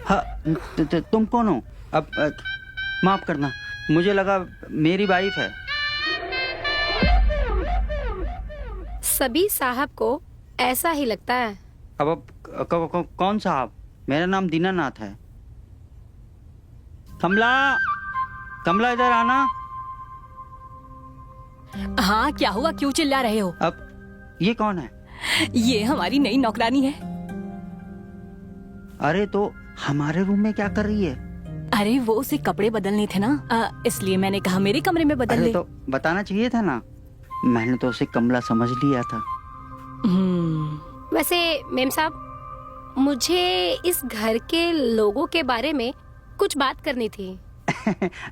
हाँ, तुम कौन हो? अब माफ करना, मुझे लगा मेरी वाइफ है। सभी साहब को ऐसा ही लगता है। अब कौन साहब? मेरा नाम दीनानाथ है। कमला, कमला इधर आना। हाँ, क्या हुआ? क्यों चिल्ला रहे हो? अब ये कौन है? ये हमारी नई नौकरानी है। अरे तो हमारे रूम में क्या कर रही है? अरे वो उसे कपड़े बदलने थे ना, इसलिए मैंने कहा मेरे कमरे में बदल अरे ले। तो बताना चाहिए था ना, मैंने तो उसे कमला समझ लिया था। वैसे मेम साहब, मुझे इस घर के लोगों के बारे में कुछ बात करनी थी।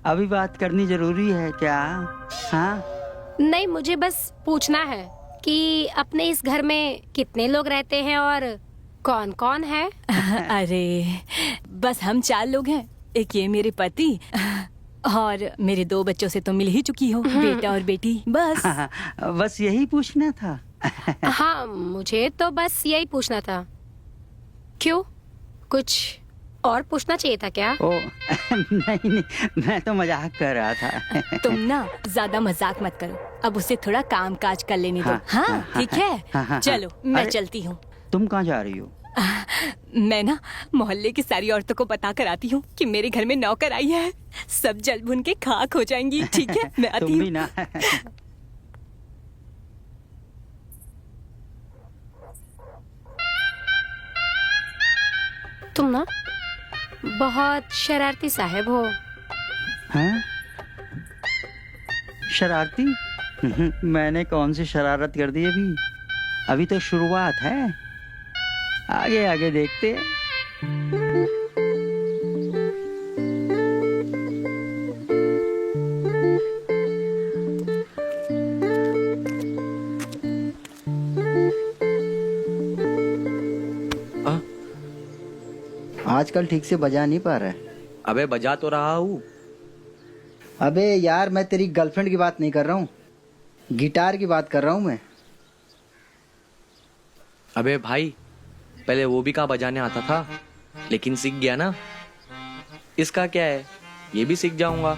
अभी बात करनी जरूरी है क्या? हाँ? नहीं, मुझे बस पूछना है कि अपने इस घर में कितने लोग रहते हैं और कौन कौन है। अरे बस हम 4 लोग हैं। एक ये मेरे पति और मेरे 2 बच्चों से तो मिल ही चुकी हो, बेटा और बेटी। बस बस यही पूछना था। हाँ, मुझे तो बस यही पूछना था। क्यों, कुछ और पूछना चाहिए था क्या? ओ नहीं, मैं तो मजाक कर रहा था। तुम ना ज्यादा मजाक मत करो, अब उसे थोड़ा काम काज कर लेने दो। हाँ, हाँ ठीक है, चलो मैं चलती हूँ। तुम कहाँ जा रही हो? मैं ना मोहल्ले की सारी औरतों को बता कर आती हूँ कि मेरे घर में नौकर आई है। सब जल भुन के खाक हो जाएंगी। ठीक है, मैं आती तुम हूँ। भी ना। तुम ना बहुत शरारती साहब हो। हैं? शरारती? मैंने कौन सी शरारत कर दी अभी? अभी तो शुरुआत है, आगे आगे देखते हैं। आजकल ठीक से बजा नहीं पा रहा है। अबे बजा तो रहा हूँ। अबे यार, मैं तेरी गर्लफ्रेंड की बात नहीं कर रहा हूँ, गिटार की बात कर रहा हूँ मैं। अबे भाई, पहले वो भी कहाँ बजाने आता था, लेकिन सीख गया ना। इसका क्या है, ये भी सीख जाऊंगा।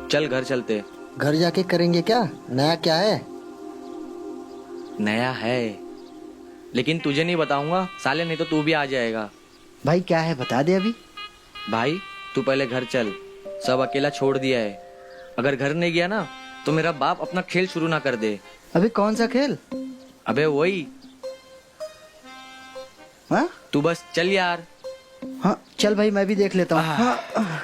चल घर चलते। घर जाके करेंगे क्या? नया क्या है? नया है, लेकिन तुझे नहीं बताऊंगा साले, नहीं तो तू भी आ जाएगा। भाई क्या है, बता दे अभी। भाई तू पहले घर चल, सब अकेला छोड़ दिया है। अगर घर नहीं गया ना तो मेरा बाप अपना खेल शुरू ना कर दे। अबे कौन सा खेल? अबे वही। हाँ तू बस चल यार। हाँ चल भाई, मैं भी देख लेता हूँ। हाँ।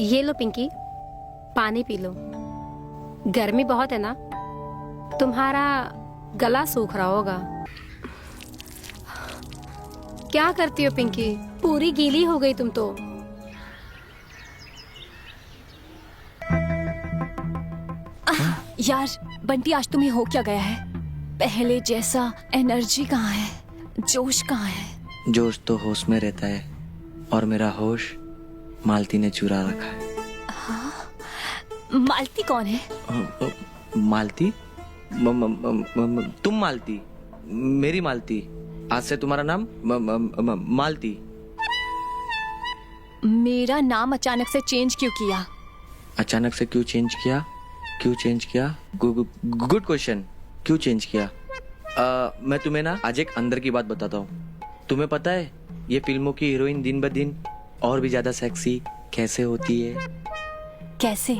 ये लो पिंकी, पानी पी लो। गर्मी बहुत है ना, तुम्हारा गला सूख रहा होगा। क्या करती हो पिंकी, पूरी गीली हो गई तुम तो। यार बंटी, आज तुम्हें हो क्या गया है? पहले जैसा एनर्जी कहाँ है, जोश कहाँ है? जोश तो होश में रहता है, और मेरा होश मालती ने चुरा रखा है। मालती कौन है? मालती? तुम मालती, मेरी मालती। आज से तुम्हारा नाम मालती। मेरा नाम अचानक से चेंज क्यों किया? अचानक से क्यों चेंज किया? क्यों चेंज किया? Good question. क्यों चेंज किया? मैं तुम्हें ना आज एक अंदर की बात बताता हूँ। तुम्हें पता है ये फिल्मों की हीरोइन दिन ब दिन और भी ज्यादा सेक्सी कैसे होती है? कैसे?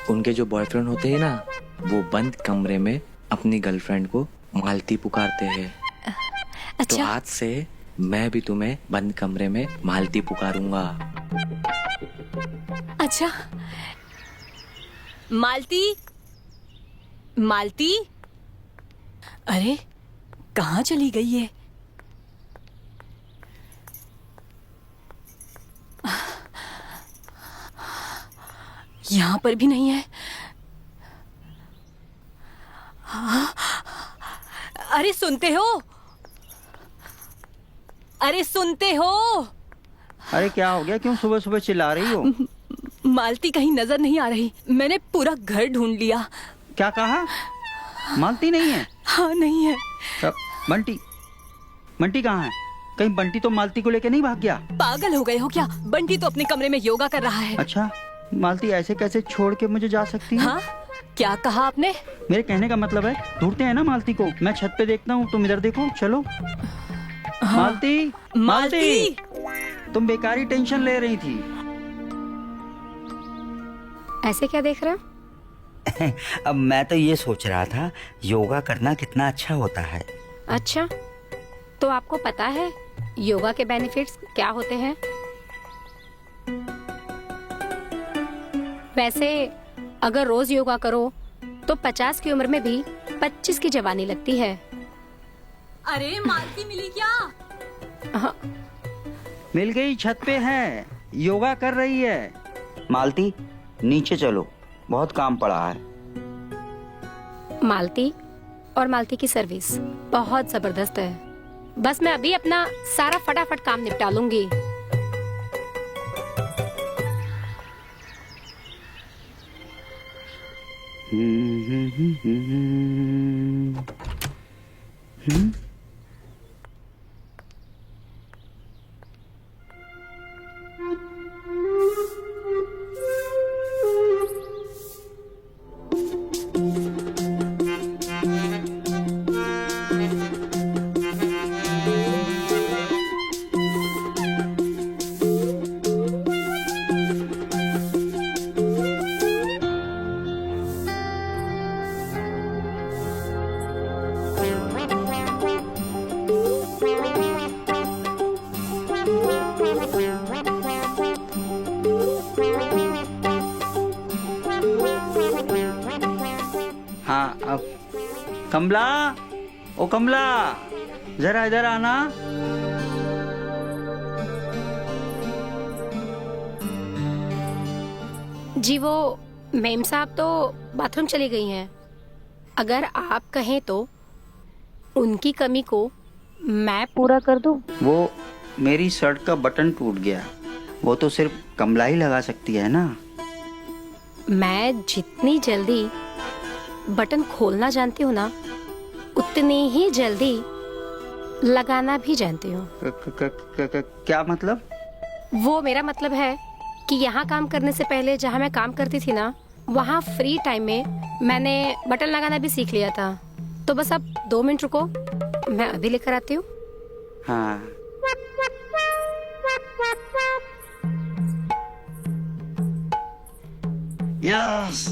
उनके जो बॉयफ्रेंड होते हैं ना, वो बंद कमरे में अपनी गर्लफ्रेंड को मालती पुकारते हैं। अच्छा। तो आज से मैं भी तुम्हें बंद कमरे में मालती पुकारूंगा। अच्छा, मालती, मालती। अरे कहाँ चली गई है? यहाँ पर भी नहीं है। अरे सुनते हो? अरे सुनते हो? अरे क्या हो गया, क्यों सुबह सुबह चिल्ला रही हो? मालती कहीं नजर नहीं आ रही। मैंने पूरा घर ढूंढ लिया। क्या कहा? मालती नहीं है? हाँ नहीं है। बंटी, बंटी कहाँ है? कहीं बंटी तो मालती को लेके नहीं भाग गया? पागल हो गए हो क्या? बंटी तो अपने कमरे में योगा कर रहा है। अच्छा, मालती ऐसे कैसे छोड़ के मुझे जा सकती है? हाँ, क्या कहा आपने? मेरे कहने का मतलब है ढूंढते हैं ना मालती को। मैं छत पे देखता हूँ, तुम इधर देखो, चलो। मालती, मालती! तुम बेकारी टेंशन ले रही थी। ऐसे क्या देख रहे हो? अब मैं तो ये सोच रहा था योगा करना कितना अच्छा होता है। अच्छा, तो आपको पता है योगा के बेनिफिट्स क्या होते हैं? वैसे अगर रोज योगा करो तो 50 की उम्र में भी 25 की जवानी लगती है। अरे मालती मिली क्या? हाँ, मिल गई, छत पे है, योगा कर रही है। मालती नीचे चलो, बहुत काम पड़ा है। मालती और मालती की सर्विस बहुत जबरदस्त है। बस मैं अभी अपना सारा फटाफट काम निपटा लूंगी। हाँ, अब कमला, ओ कमला, जरा इधर आना। जी वो मेम साहब तो बाथरूम चली गई हैं। अगर आप कहें तो उनकी कमी को मैं पूरा कर दूं। वो मेरी शर्ट का बटन टूट गया, वो तो सिर्फ कमला ही लगा सकती है ना। मैं जितनी जल्दी बटन खोलना जानती हूँ ना, उतनी ही जल्दी लगाना भी जानती हूँ। क्या मतलब? वो मेरा मतलब है कि यहाँ काम करने से पहले जहाँ मैं काम करती थी ना, वहाँ फ्री टाइम में मैंने बटन लगाना भी सीख लिया था। तो बस अब 2 मिनट रुको, मैं अभी लेकर आती हूँ। हाँ, यस।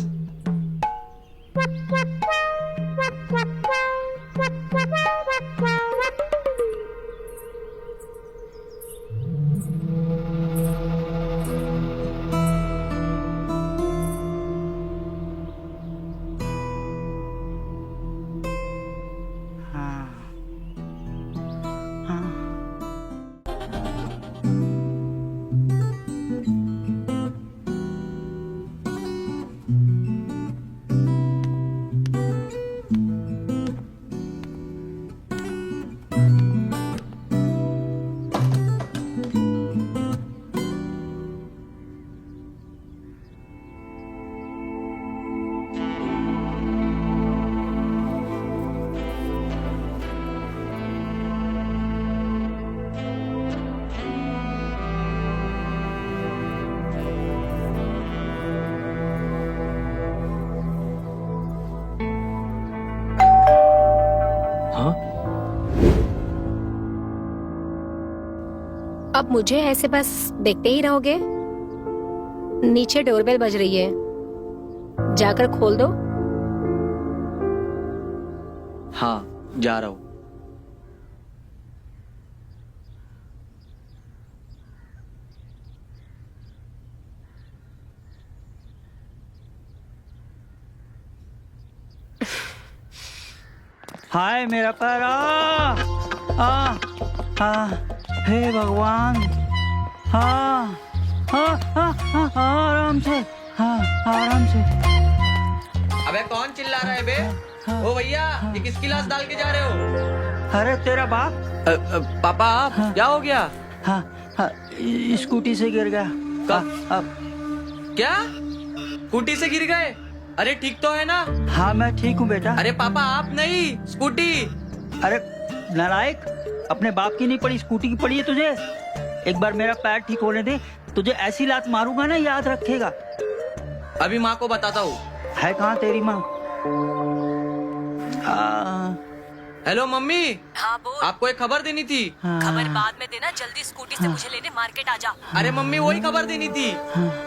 हाँ, हाँ। हाँ, अब मुझे ऐसे बस देखते ही रहोगे? नीचे डोरबेल बज रही है, जाकर खोल दो। हाँ, जा रहा हूँ। हाय मेरा पैर हे भगवान। आराम से, आराम से। अबे कौन चिल्ला रहा है बे? ओ भैया, ये किसकी लाश डाल के जा रहे हो? अरे तेरा बाप। पापा आप क्या हो गया? हाँ, स्कूटी से गिर गया। क्या स्कूटी से गिर गए? अरे ठीक तो है ना? हाँ मैं ठीक हूँ बेटा। अरे पापा आप नहीं, स्कूटी। अरे नालायक, अपने बाप की नहीं पड़ी, स्कूटी की पड़ी है तुझे। एक बार मेरा पैर ठीक होने दे, तुझे ऐसी लात मारूंगा ना, याद रखेगा। अभी माँ को बताता हूँ। है कहाँ तेरी माँ? हेलो मम्मी, हाँ बोल। आपको एक खबर देनी थी। खबर बाद में देना, जल्दी स्कूटी से मुझे लेने मार्केट आ जा। अरे मम्मी वही खबर देनी थी।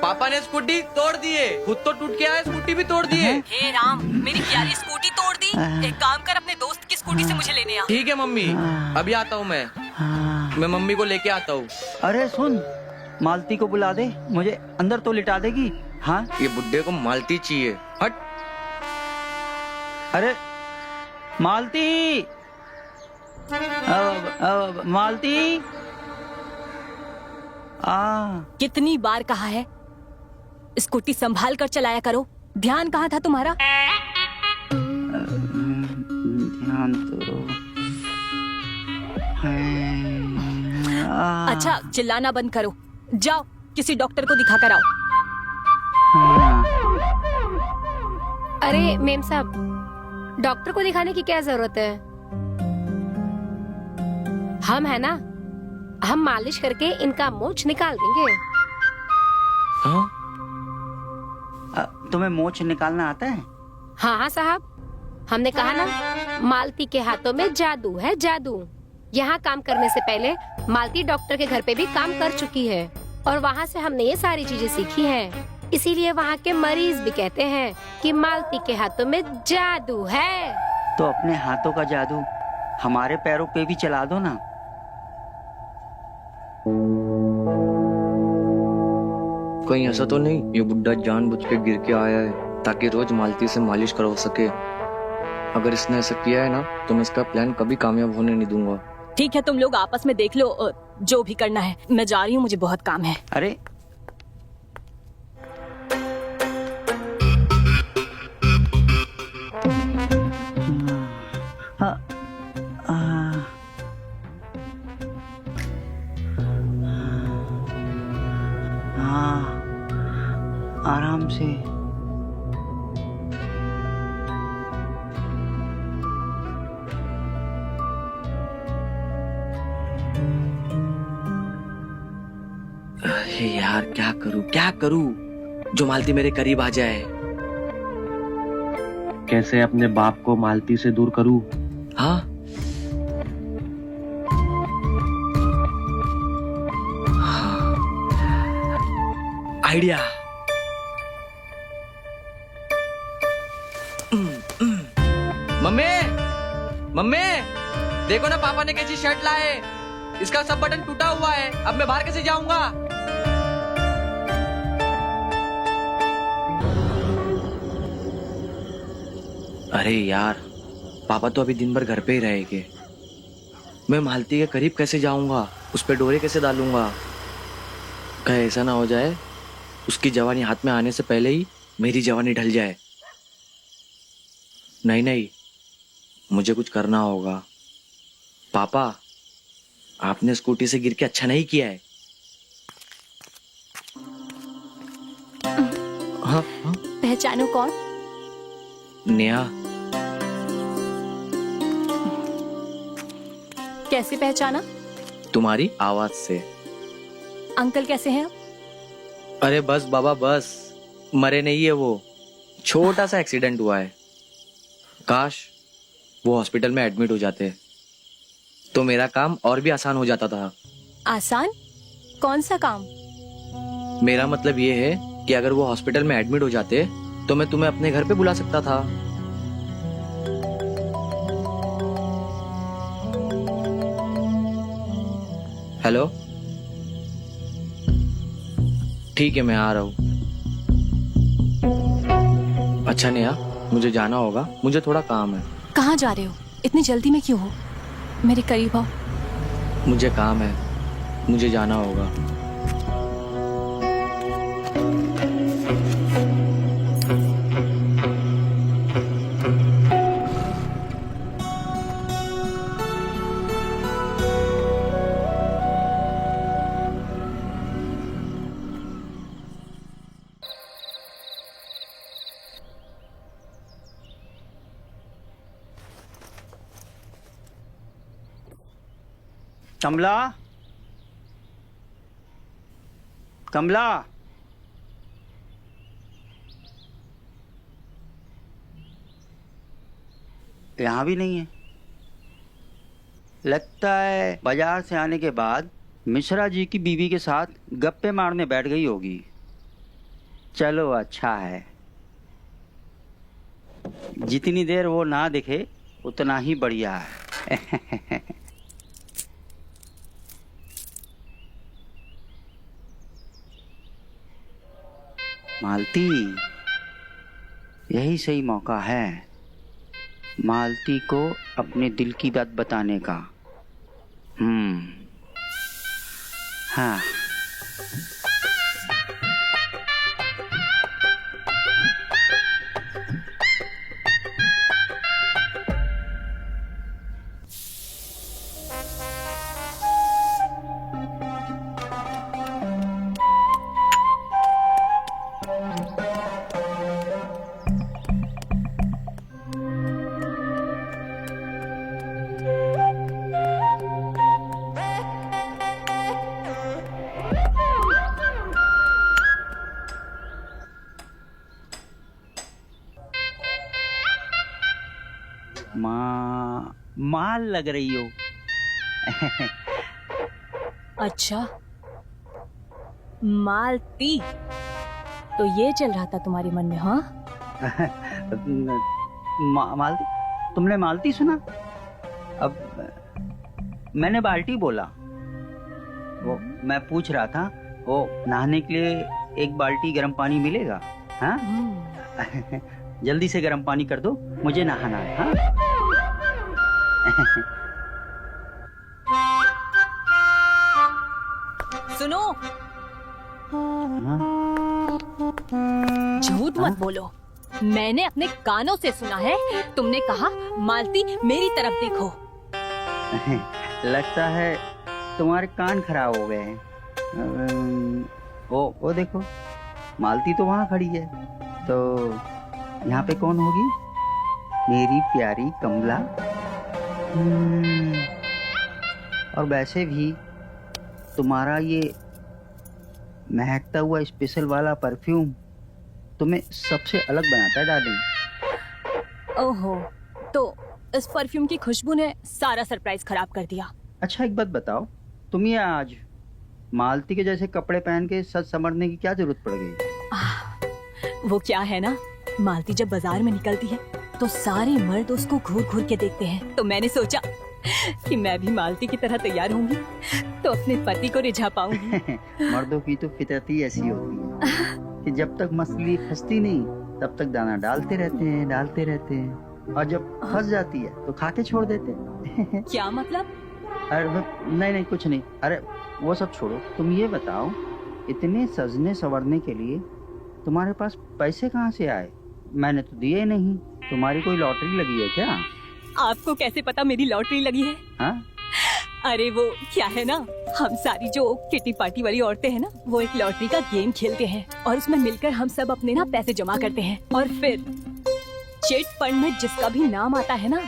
पापा ने स्कूटी तोड़ दिए, खुद तो टूट के आए, स्कूटी भी तोड़ दिए। हे राम, मेरी प्यारी स्कूटी तोड़ दी। एक काम कर, अपने दोस्त की स्कूटी से मुझे लेने आ। ठीक है मम्मी, अभी आता हूँ मैं मम्मी को लेके आता हूँ। अरे सुन, मालती को बुला दे, मुझे अंदर तो लिटा देगी। हाँ ये बुड्ढे को मालती चाहिए। हट। अरे मालती, मालती। कितनी बार कहा है, स्कूटी संभाल कर चलाया करो। ध्यान कहाँ था तुम्हारा? ध्यान तो है। अच्छा चिल्लाना बंद करो, जाओ किसी डॉक्टर को दिखा कर आओ। अरे मेम साहब, डॉक्टर को दिखाने की क्या जरूरत है? हम है ना, हम मालिश करके इनका मोच निकाल देंगे। हाँ? तुम्हें मोच निकालना आता है? हाँ हाँ साहब, हमने कहा ना, मालती के हाथों में जादू है, जादू। यहाँ काम करने से पहले मालती डॉक्टर के घर पे भी काम कर चुकी है और वहाँ से हमने ये सारी चीजें सीखी हैं। इसीलिए वहाँ के मरीज भी कहते हैं कि मालती के हाथों में जादू है। तो अपने हाथों का जादू हमारे पैरों पे भी चला दो ना। कहीं ऐसा तो नहीं ये बुड्ढा जानबूझ के गिर के आया है ताकि रोज मालती से मालिश करवा सके? अगर इसने ऐसा किया है ना तो मैं इसका प्लान कभी कामयाब होने नहीं दूंगा। ठीक है, तुम लोग आपस में देख लो जो भी करना है। मैं जा रही हूँ, मुझे बहुत काम है। अरे आराम से। अरे यार क्या करूं जो मालती मेरे करीब आ जाए। कैसे अपने बाप को मालती से दूर करूं? हाँ आइडिया। मम्मी देखो ना, पापा ने कैसी शर्ट लाए। इसका सब बटन टूटा हुआ है, अब मैं बाहर कैसे जाऊंगा? अरे यार, पापा तो अभी दिन भर घर पे ही रहेंगे। मैं मालती के करीब कैसे जाऊंगा? उस पे डोरे कैसे डालूंगा? कहीं ऐसा ना हो जाए उसकी जवानी हाथ में आने से पहले ही मेरी जवानी ढल जाए। नहीं, मुझे कुछ करना होगा। पापा, आपने स्कूटी से गिर के अच्छा नहीं किया है। हाँ? पहचानो कौन? नेहा। कैसे पहचाना? तुम्हारी आवाज से। अंकल कैसे हैं? अरे बस बाबा बस, मरे नहीं है वो, छोटा सा एक्सीडेंट हुआ है। काश वो हॉस्पिटल में एडमिट हो जाते तो मेरा काम और भी आसान हो जाता था। आसान? कौन सा काम? मेरा मतलब ये है कि अगर वो हॉस्पिटल में एडमिट हो जाते तो मैं तुम्हें अपने घर पे बुला सकता था। हेलो, ठीक है मैं आ रहा हूँ। अच्छा नेहा, मुझे जाना होगा, मुझे थोड़ा काम है। कहाँ जा रहे हो? इतनी जल्दी में क्यों हो? मेरे करीब आओ। मुझे काम है, मुझे जाना होगा। कमला, कमला, यहाँ भी नहीं है। लगता है बाजार से आने के बाद मिश्रा जी की बीवी के साथ गप्पे मारने बैठ गई होगी। चलो अच्छा है, जितनी देर वो ना दिखे उतना ही बढ़िया है। मालती, यही सही मौका है मालती को अपने दिल की बात बताने का। हाँ, माल लग रही हो। अच्छा, मालती, तो ये चल रहा था तुम्हारे मन में? हाँ। मालती, तुमने मालती सुना? अब मैंने बाल्टी बोला। वो मैं पूछ रहा था, वो नहाने के लिए एक बाल्टी गर्म पानी मिलेगा? हाँ। जल्दी से गर्म पानी कर दो, मुझे नहाना है। हाँ? सुनो, हाँ? झूठ मत बोलो। मैंने अपने कानों से सुना है, तुमने कहा मालती मेरी तरफ देखो। लगता है तुम्हारे कान खराब हो गए हैं। वो देखो, मालती तो वहाँ खड़ी है, तो यहाँ पे कौन होगी? मेरी प्यारी कमला। और वैसे भी तुम्हारा ये महकता हुआ स्पेशल वाला परफ्यूम तुम्हें सबसे अलग बनाता है डार्लिंग। ओहो, तो इस परफ्यूम की खुशबू ने सारा सरप्राइज खराब कर दिया। अच्छा एक बात बताओ, तुम्हें आज मालती के जैसे कपड़े पहन के सज संवरने की क्या जरूरत पड़ गई? वो क्या है ना, मालती जब बाजार में निकलती है तो सारे मर्द उसको घूर घूर के देखते हैं, तो मैंने सोचा कि मैं भी मालती की तरह तैयार होंगी तो अपने पति को रिझा पाऊंगी। मर्दों की तो फितरत ही ऐसी होती है कि जब तक मछली फंसती नहीं तब तक दाना डालते रहते हैं, और जब फंस जाती है तो खा के छोड़ देते हैं। क्या मतलब? अरे नहीं कुछ नहीं। अरे वो सब छोड़ो, तुम ये बताओ, इतने सजने संवरने के लिए तुम्हारे पास पैसे कहाँ से आए? मैंने तो दिए नहीं। तुम्हारी कोई लॉटरी लगी है क्या? आपको कैसे पता मेरी लॉटरी लगी है? हाँ? अरे वो क्या है ना, हम सारी जो किटी पार्टी वाली औरतें हैं ना, वो एक लॉटरी का गेम खेलते हैं और उसमें मिलकर हम सब अपने ना पैसे जमा करते हैं, और फिर चिट फंड में जिसका भी नाम आता है ना,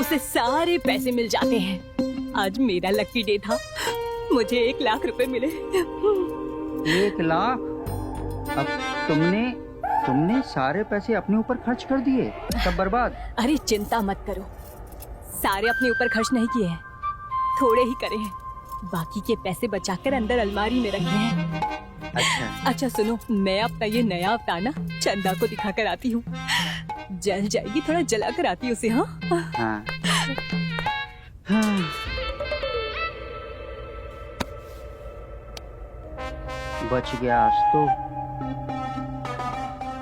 उसे सारे पैसे मिल जाते हैं। आज मेरा लकी डे था, मुझे 1 लाख रुपए मिले। 1 लाख? अब तुमने सारे पैसे अपने ऊपर खर्च कर दिए, सब बर्बाद? अरे चिंता मत करो, सारे अपने ऊपर खर्च नहीं किए हैं, थोड़े ही करे हैं। बाकी के पैसे बचाकर अंदर अलमारी में रखे हैं। अच्छा सुनो, मैं अपना ये नया अवतार ना चंदा को दिखा कर आती हूँ, जल जाएगी, थोड़ा जला कर आती उसे। हाँ हाँ। हाँ। बच गया आज तो।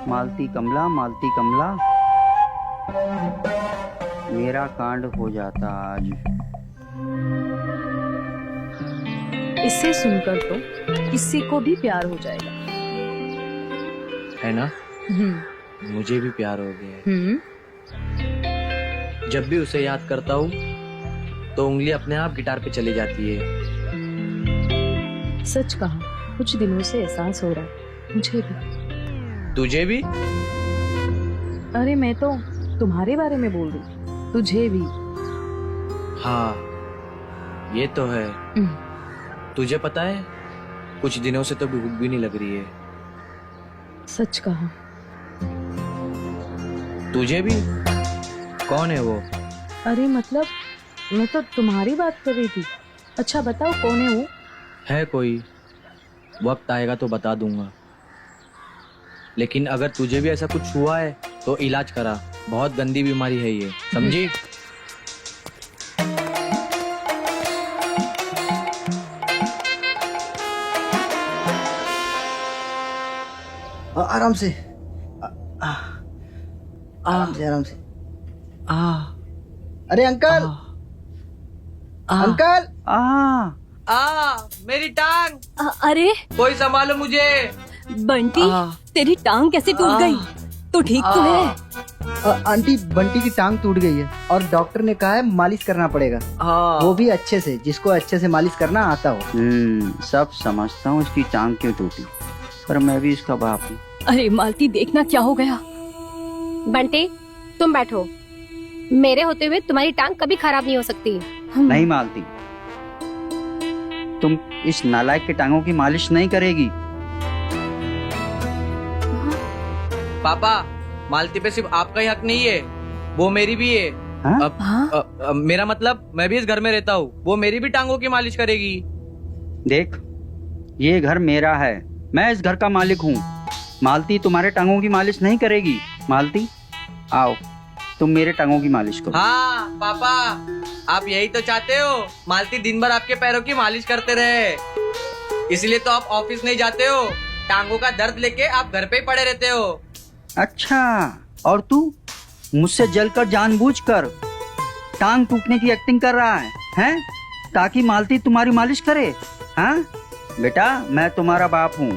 मालती कमला, मालती कमला। मेरा कांड हो जाता आज। इसे सुनकर तो किसी को भी प्यार हो जाएगा। है ना? मुझे भी प्यार हो गया है। जब भी उसे याद करता हूँ तो उंगली अपने आप गिटार पे चली जाती है। सच कहा, कुछ दिनों से एहसास हो रहा है मुझे भी। तुझे भी? अरे मैं तो तुम्हारे बारे में बोल रही, तुझे भी। हाँ, ये तो है। तुझे पता है, कुछ दिनों से तो भूख भी नहीं लग रही है। सच कहा। तुझे भी? कौन है वो? अरे मतलब मैं तो तुम्हारी बात कर रही थी। अच्छा बताओ कौन है वो? है कोई, वक्त आएगा तो बता दूंगा। लेकिन अगर तुझे भी ऐसा कुछ हुआ है तो इलाज करा, बहुत गंदी बीमारी है ये, समझी? आराम से, आराम से, आराम से। अरे अंकल, अंकल। मेरी टांग, अरे कोई संभालो मुझे। बंटी, तेरी टांग कैसे टूट गई? तो ठीक तो है? आंटी, बंटी की टांग टूट गई है और डॉक्टर ने कहा है मालिश करना पड़ेगा, वो भी अच्छे से, जिसको अच्छे से मालिश करना आता हो। सब समझता हूँ इसकी टांग क्यों टूटी, पर मैं भी इसका बाप हूँ। अरे मालती, देखना क्या हो गया। बंटी तुम बैठो, मेरे होते हुए तुम्हारी टांग कभी खराब नहीं हो सकती। नहीं मालती, तुम इस नालायक के टांगों की मालिश नहीं करेगी। पापा, मालती पे सिर्फ आपका ही हक नहीं है, वो मेरी भी है। हाँ? मेरा मतलब, मैं भी इस घर में रहता हूँ, वो मेरी भी टांगों की मालिश करेगी। देख, ये घर मेरा है, मैं इस घर का मालिक हूँ। मालती तुम्हारे टांगों की मालिश नहीं करेगी। मालती आओ, तुम मेरे टांगों की मालिश करो। हाँ पापा, आप यही तो चाहते हो, मालती दिन भर आपके पैरों की मालिश करते रहे। इसलिए तो आप ऑफिस नहीं जाते हो, टांगों का दर्द लेके आप घर पे ही पड़े रहते हो। अच्छा, और तू मुझसे जलकर जानबूझकर टांग टूटने की एक्टिंग कर रहा है, हैं? ताकि मालती तुम्हारी मालिश करे? हाँ बेटा, मैं तुम्हारा बाप हूँ।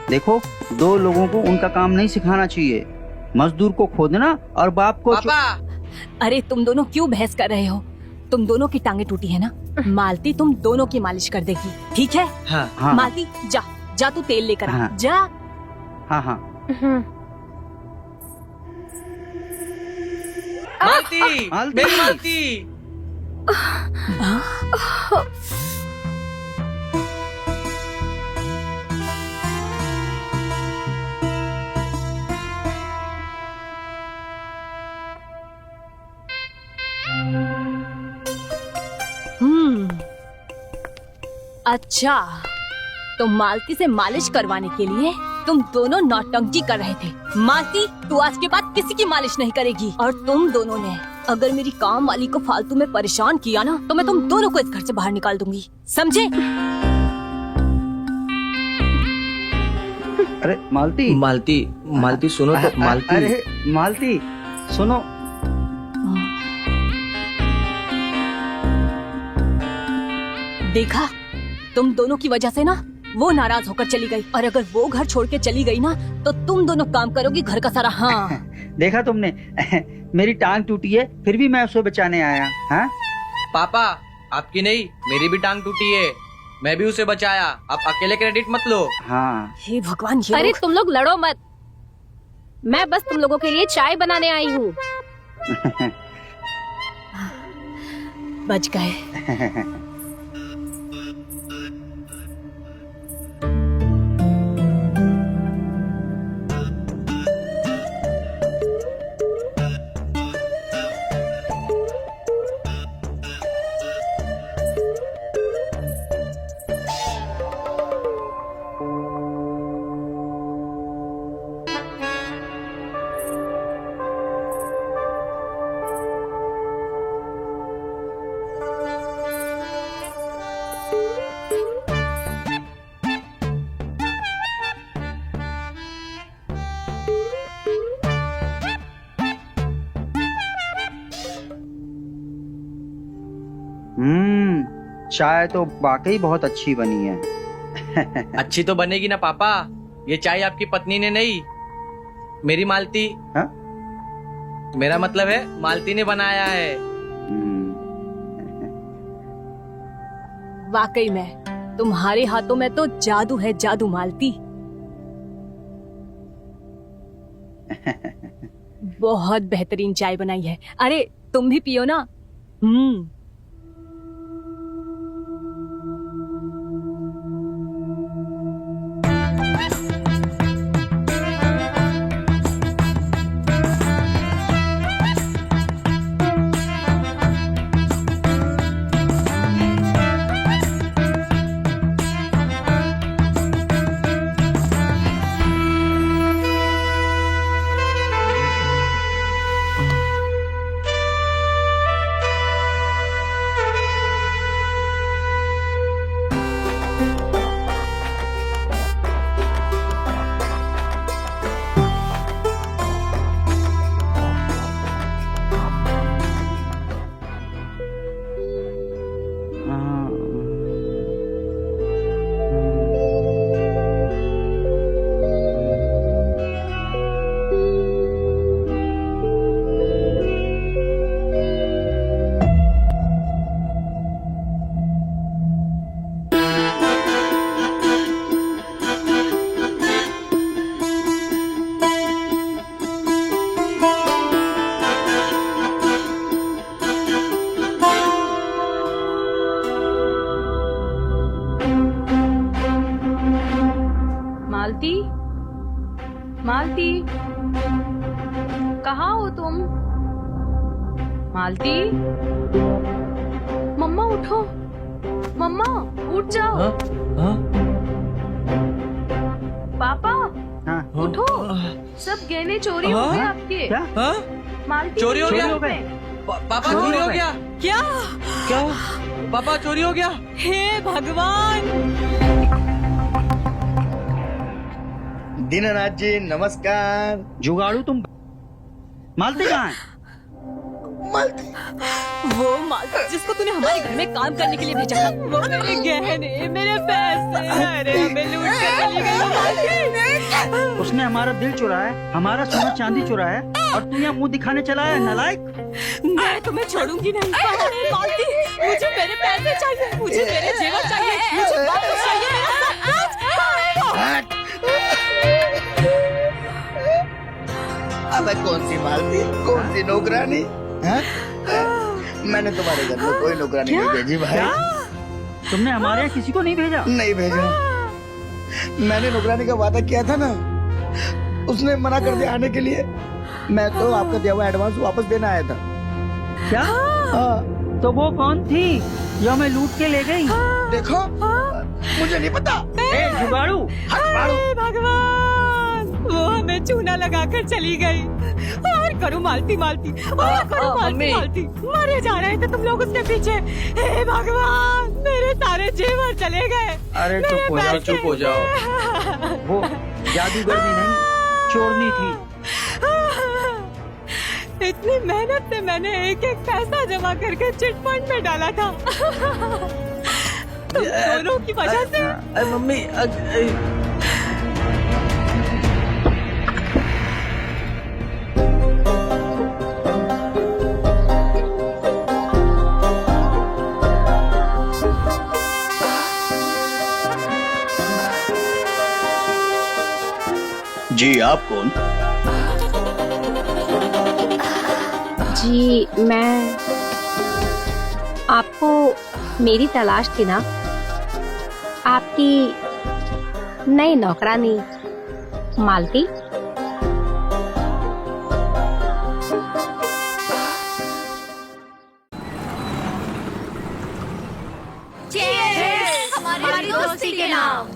देखो, दो लोगों को उनका काम नहीं सिखाना चाहिए, मजदूर को खोदना और बाप को पापा, अरे तुम दोनों क्यों बहस कर रहे हो? तुम दोनों की टांगे टूटी है ना, मालती तुम दोनों की मालिश कर देगी, ठीक है? हाँ। हाँ मालती जा, जा तू तेल लेकर आ, हाँ। जा। हाँ हाँ। मालती, मालती। मेरी मालती। अच्छा, तो मालती से मालिश करवाने के लिए तुम दोनों नौटंकी कर रहे थे। मालती, तू आज के बाद किसी की मालिश नहीं करेगी। और तुम दोनों ने अगर मेरी काम वाली को फालतू में परेशान किया ना, तो मैं तुम दोनों को इस घर से बाहर निकाल दूंगी, समझे? अरे मालती, मालती, मालती सुनो तो। मालती, अरे मालती सुनो। देखा, तुम दोनों की वजह से ना वो नाराज होकर चली गई, और अगर वो घर छोड़ के चली गई ना, तो तुम दोनों काम करोगी घर का सारा। हाँ देखा तुमने, मेरी टांग टूटी है फिर भी मैं उसे बचाने आया। हाँ पापा, आपकी नहीं, मेरी भी टांग टूटी है, मैं भी उसे बचाया, आप अकेले क्रेडिट मत लो। हाँ। हे भगवान, ये अरे लोग- तुम लोग लड़ो मत, मैं बस तुम लोगों के लिए चाय बनाने आई हूँ। बच गए। चाय तो वाकई बहुत अच्छी बनी है। अच्छी तो बनेगी ना पापा, ये चाय आपकी पत्नी ने नहीं, मेरी मालती। हाँ? मेरा मतलब है मालती ने बनाया है। वाकई में तुम्हारे हाथों में तो जादू है, जादू मालती। बहुत बेहतरीन चाय बनाई है। अरे तुम भी पियो ना। मालती, मालती, कहाँ हो तुम? मालती, मम्मा उठो, मम्मा उठ जाओ। हाँ? हाँ? पापा हाँ? उठो, सब गहने चोरी हो गए आपके। क्या? हाँ? मालती चोरी हो गया? पापा चोरी हो गया? क्या? क्या? पापा चोरी हो गया? हे भगवान! दीनानाथ जी नमस्कार। जुगाड़ू तुम। मालती कहाँ है? वो मालती जिसको तूने हमारे घर में काम करने के लिए भेजा था, वो मेरे गहने, मेरे पैसे, अरे हमें लूट के चली गई वो मालती। उसने हमारा दिल चुराया है, हमारा सोना चांदी चुराया है, और तू यहाँ मुंह दिखाने चला है नालायक। मैं तुम्हें छोड़ूंगी नहीं। अरे मालती, मुझे मेरे पैसे चाहिए, मुझे मेरे जेवर चाहिए, मुझे वापस चाहिए मेरा सब कुछ। अबे कौन सी मालती, कौन सी नौकरानी? हाँ? मैंने तुम्हारे घर में कोई नौकरानी नहीं भेजी भाई। तुमने हमारे यहाँ किसी को नहीं भेजा? नहीं भेजा। मैंने नौकरानी का वादा किया था ना, उसने मना कर दिया आने के लिए। मैं तो आपका दिया हुआ एडवांस वापस देना आया था। क्या? हाँ। तो वो कौन थी जो हमें लूट के ले गई? देखो, मुझे नहीं पता। ए जुगाड़ू, अरे भगवान, वो हमें चूना लगाकर चली गई। और करो मालती, मालती, और करो मालती, मालती। मरे जा रहे थे तुम लोग उसके पीछे। हे भगवान, मेरे सारे जेवर चले गए। अरे चुप हो जाओ, चुप हो जाओ। वो जादूगरनी नहीं, चोरनी थी। इतनी मेहनत से मैंने एक एक पैसा जमा करके चिट फंड में डाला था। तुम दोनों की वजह से। मम्मी जी आप कौन? जी मैं, आपको मेरी तलाश थी ना, आपकी नई नौकरानी मालती। हमारी दोस्ती के नाम,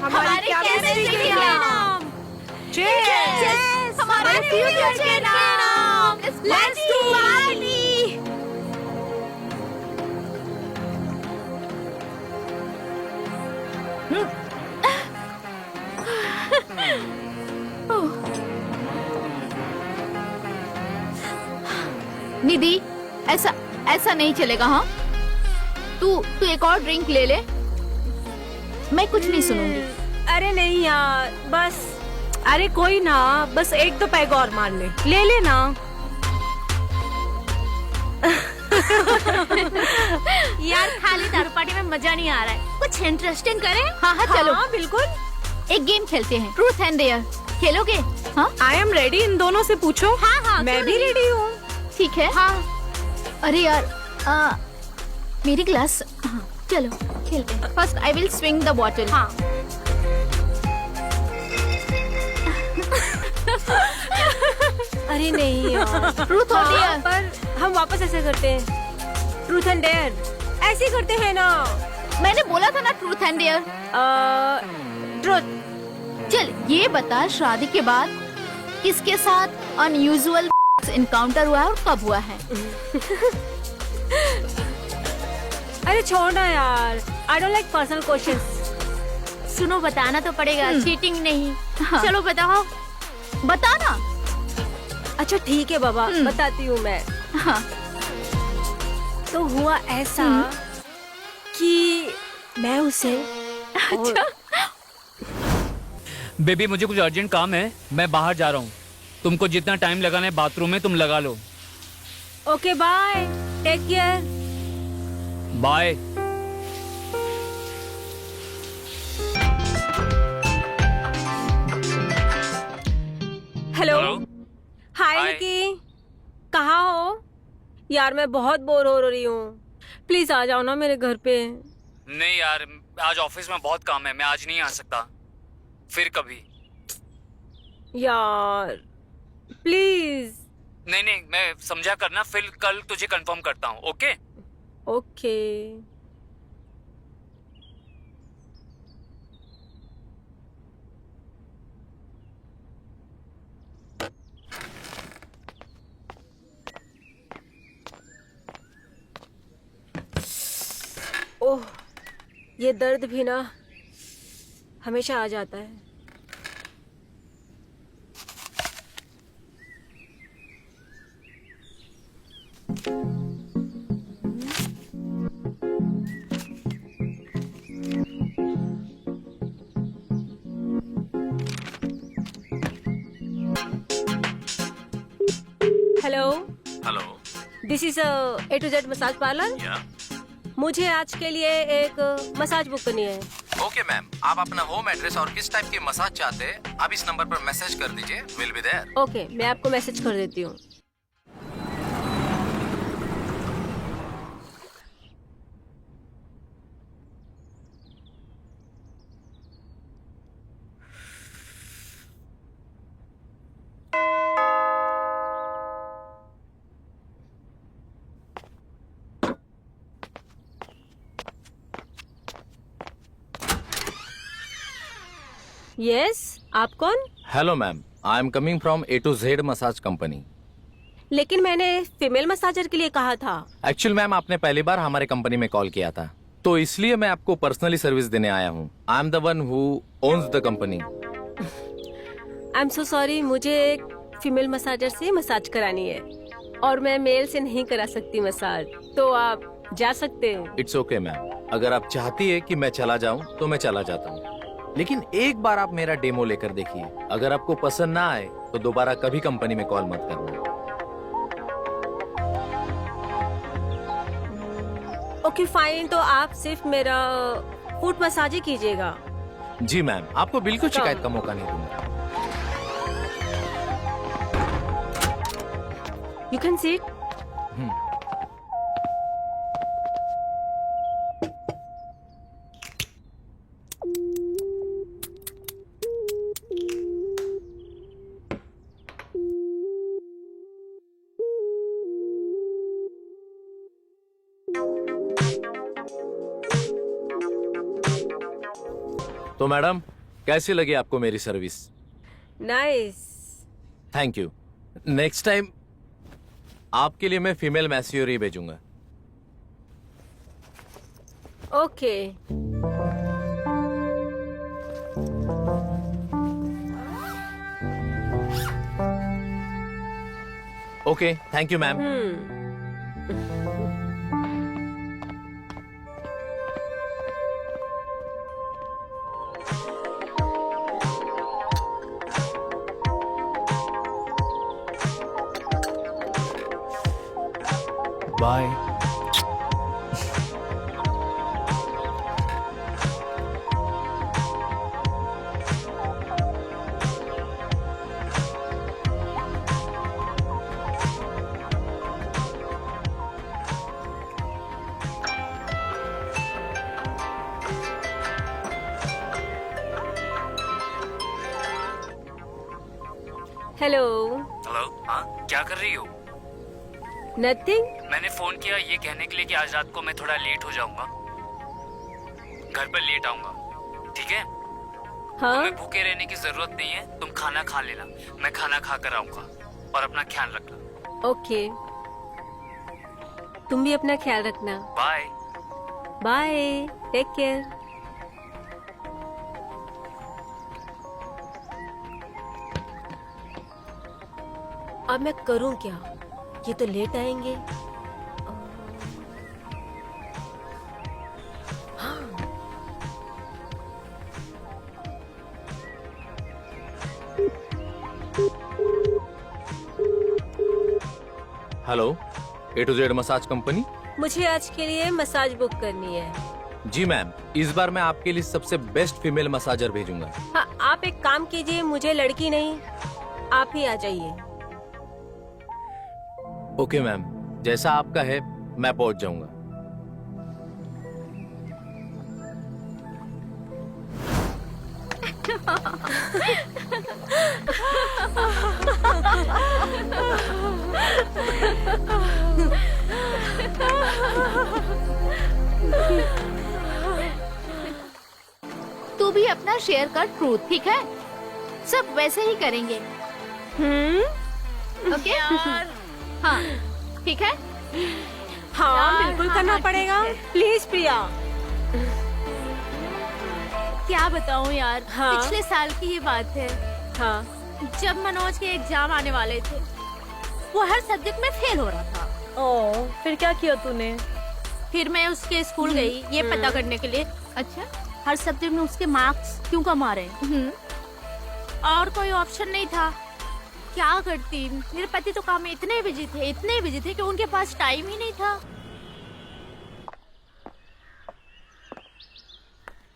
हमारी केमिस्ट्री के नाम, हमारे फ्यूचर के नाम। Let's do party. निधि, ऐसा ऐसा नहीं चलेगा। हाँ, तू तू एक और ड्रिंक ले ले, मैं कुछ नहीं सुनूंगी। अरे नहीं यार, बस अरे कोई ना, बस एक तो पैग और मार ले लेना। यार खाली दारू पार्टी में मजा नहीं आ रहा है, कुछ इंटरेस्टिंग करें। हाँ हाँ चलो, हाँ बिल्कुल। एक गेम खेलते हैं, ट्रूथ एंड डेयर। खेलोगे? हाँ आई एम रेडी, इन दोनों से पूछो। हाँ हाँ मैं क्यों भी नहीं? रेडी हूँ। ठीक है। हाँ अरे यार मेरी क्लास। हाँ चलो खेलते हैं। First I will swing the bottle. हाँ अरे नहीं यार, ट्रूथ और डेयर। पर हम वापस ऐसे करते हैं, ट्रूथ एंड डेयर ऐसे ही करते हैं ना। मैंने बोला था ना ट्रूथ एंड डेयर। ट्रूथ। चल ये बता, शादी के बाद किसके साथ अनयूजुअल इनकाउंटर हुआ है और कब हुआ है? अरे छोड़ ना यार, I don't like personal questions. सुनो बताना तो पड़ेगा, चीटिंग नहीं। हाँ। चलो बताओ, बताना। अच्छा ठीक है बाबा, बताती हूँ मैं। हाँ। तो हुआ ऐसा कि मैं उसे अच्छा बेबी मुझे कुछ अर्जेंट काम है, मैं बाहर जा रहा हूँ। तुमको जितना टाइम लगाना है बाथरूम में तुम लगा लो। Okay bye, take care. Bye. Hello. Hello. Hi hi. Nikki, कहाँ हो? यार मैं बहुत बोर हो रही हूँ, प्लीज आ जाओ ना मेरे घर पे। नहीं यार, आज ऑफिस में बहुत काम है, मैं आज नहीं आ सकता, फिर कभी। यार प्लीज। नहीं नहीं, मैं समझा करना, फिर कल तुझे कंफर्म करता हूँ। Okay okay. ओह, ये दर्द भी ना हमेशा आ जाता है। Hello. Hello. This is A to Z massage parlour. या मुझे आज के लिए एक मसाज बुक करनी है। ओके मैम, आप अपना होम एड्रेस और किस टाइप की मसाज चाहते हैं आप इस नंबर पर मैसेज कर दीजिए, विल बी देयर। ओके, मैं आपको मैसेज कर देती हूँ। यस, आप कौन? Hello ma'am, I am coming from A to Z massage company. लेकिन मैंने फीमेल मसाजर के लिए कहा था। एक्चुअली मैम आपने पहली बार हमारे कंपनी में कॉल किया था, तो इसलिए मैं आपको पर्सनली सर्विस देने आया हूँ। I am the one who owns the company. I am so sorry, मुझे एक फीमेल मसाजर से मसाज करानी है और मैं मेल से नहीं करा सकती मसाज, तो आप जा सकते हैं। इट्स ओके मैम, अगर आप चाहती है कि मैं चला जाऊँ तो मैं चला जाता हूँ, लेकिन एक बार आप मेरा डेमो लेकर देखिए। अगर आपको पसंद ना आए तो दोबारा कभी कंपनी में कॉल मत करना। ओके फाइन, तो आप सिर्फ मेरा फुट मसाज ही कीजिएगा। जी मैम, आपको बिल्कुल शिकायत का मौका नहीं दूंगा। You can seat. तो मैडम, कैसी लगी आपको मेरी service? Nice. Thank you. Next time आपके लिए मैं फीमेल मैस्योर ही भेजूंगा। Okay. Okay, thank you ma'am. Bye. Hello. Hello, हाँ क्या कर रही हो? नथिंग। मैंने फोन किया ये कहने के लिए कि आज रात को मैं थोड़ा लेट हो जाऊंगा, घर पर लेट आऊंगा, ठीक है? हाँ तुम्हें भूखे रहने की जरूरत नहीं है, तुम खाना खा लेना, मैं खाना खा कर आऊंगा, और अपना ख्याल रखना। ओके, तुम भी अपना ख्याल रखना। बाय। Bye, take care. अब मैं करूं क्या? ये तो लेट आएंगे। हाँ। Hello, A to Z massage company. मुझे आज के लिए मसाज बुक करनी है। जी मैम, इस बार मैं आपके लिए सबसे बेस्ट फीमेल मसाजर भेजूंगा। हाँ, आप एक काम कीजिए, मुझे लड़की नहीं, आप ही आ जाइए। ओके मैम, जैसा आपका है मैं पहुंच जाऊंगा। तू भी अपना शेयर कर ट्रूथ, ठीक है? सब वैसे ही करेंगे। ओके यार। हाँ ठीक है। हाँ यार, बिल्कुल हाँ, करना हाँ, पड़ेगा। ठीक है। प्लीज प्रिया। क्या बताऊँ यार, हाँ। पिछले साल की ये बात है, हाँ जब मनोज के एग्जाम आने वाले थे, वो हर सब्जेक्ट में फेल हो रहा था। ओ, फिर क्या किया तूने? फिर मैं उसके स्कूल गई ये पता करने के लिए, अच्छा हर सब्जेक्ट में उसके मार्क्स क्यों कम आ रहे हैं। और कोई ऑप्शन नहीं था, क्या करती। मेरे पति तो काम में इतने बिजी थे कि उनके पास टाइम ही नहीं था।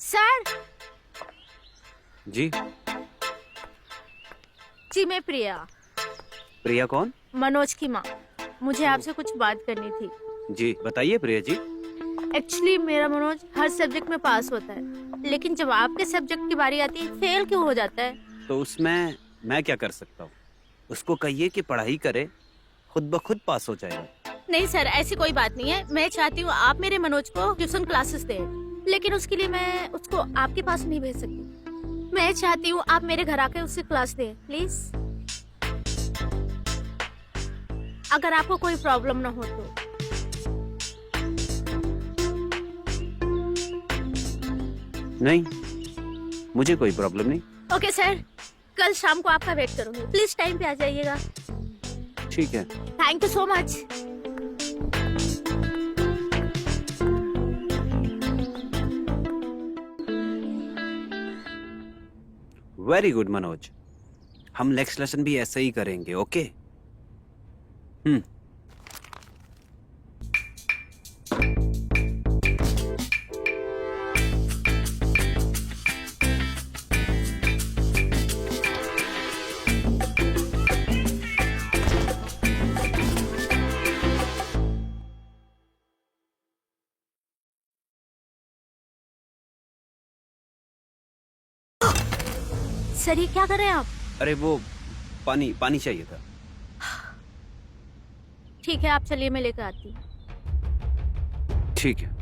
सर। जी जी मैं प्रिया। प्रिया कौन? मनोज की माँ। मुझे आपसे कुछ बात करनी थी। जी बताइए प्रिया जी। एक्चुअली मेरा मनोज हर सब्जेक्ट में पास होता है, लेकिन जब आपके सब्जेक्ट की बारी आती है फेल क्यों हो जाता है। तो उसमें मैं क्या कर सकता हूँ? उसको कहिए कि पढ़ाई करे, खुद ब खुद पास हो जाएगा। नहीं सर, ऐसी कोई बात नहीं है। मैं चाहती हूँ आप मेरे मनोज को ट्यूशन क्लासेस दें, लेकिन उसके लिए मैं उसको आपके पास नहीं भेज सकती। मैं चाहती हूँ आप मेरे घर आके उससे क्लास दें प्लीज, अगर आपको कोई प्रॉब्लम ना हो तो। नहीं, मुझे कोई प्रॉब्लम नहीं। ओके सर, कल शाम को आपका वेट करूंगी, प्लीज टाइम पे आ जाइएगा। ठीक है। Thank you so much. Very good Manoj, हम नेक्स्ट लेसन भी ऐसे ही करेंगे। ओके। सर ये क्या कर रहे हैं आप? अरे वो पानी चाहिए था। ठीक है आप चलिए, मैं लेकर आती हूँ। ठीक है।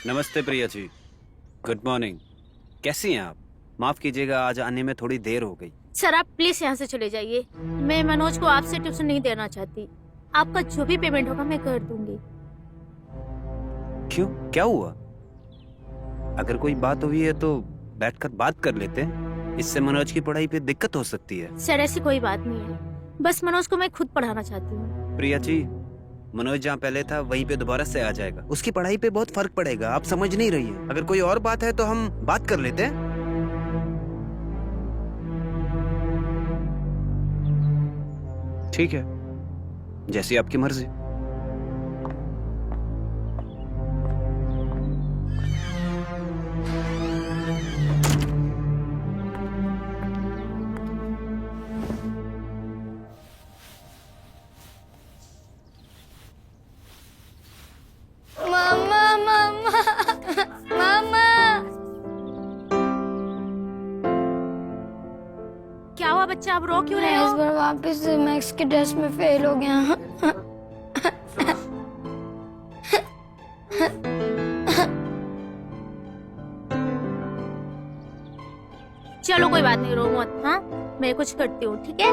नमस्ते प्रिया जी। Good morning. कैसी हैं आप? माफ कीजिएगा, आज आने में थोड़ी देर हो गई। सर आप प्लीज यहाँ से चले जाइए। मैं मनोज को आपसे ट्यूशन नहीं देना चाहती। आपका जो भी पेमेंट होगा मैं कर दूंगी। क्यों, क्या हुआ? अगर कोई बात हुई है तो बैठकर बात कर लेते हैं। इससे मनोज की पढ़ाई पे दिक्कत हो सकती है। सर ऐसी कोई बात नहीं है, बस मनोज को मैं खुद पढ़ाना चाहती हूँ। प्रिया जी, मनोज जहाँ पहले था वहीं पे दोबारा से आ जाएगा। उसकी पढ़ाई पे बहुत फर्क पड़ेगा, आप समझ नहीं रही है। अगर कोई और बात है तो हम बात कर लेते हैं। ठीक है, जैसी आपकी मर्जी। मामा मामा मामा, क्या हुआ बच्चा, आप रो क्यों रहे हो? इस बार वापस मैथ्स के टेस्ट में फेल हो गया। चलो कोई बात नहीं, रो मत। हाँ मैं कुछ करती हूँ, ठीक है?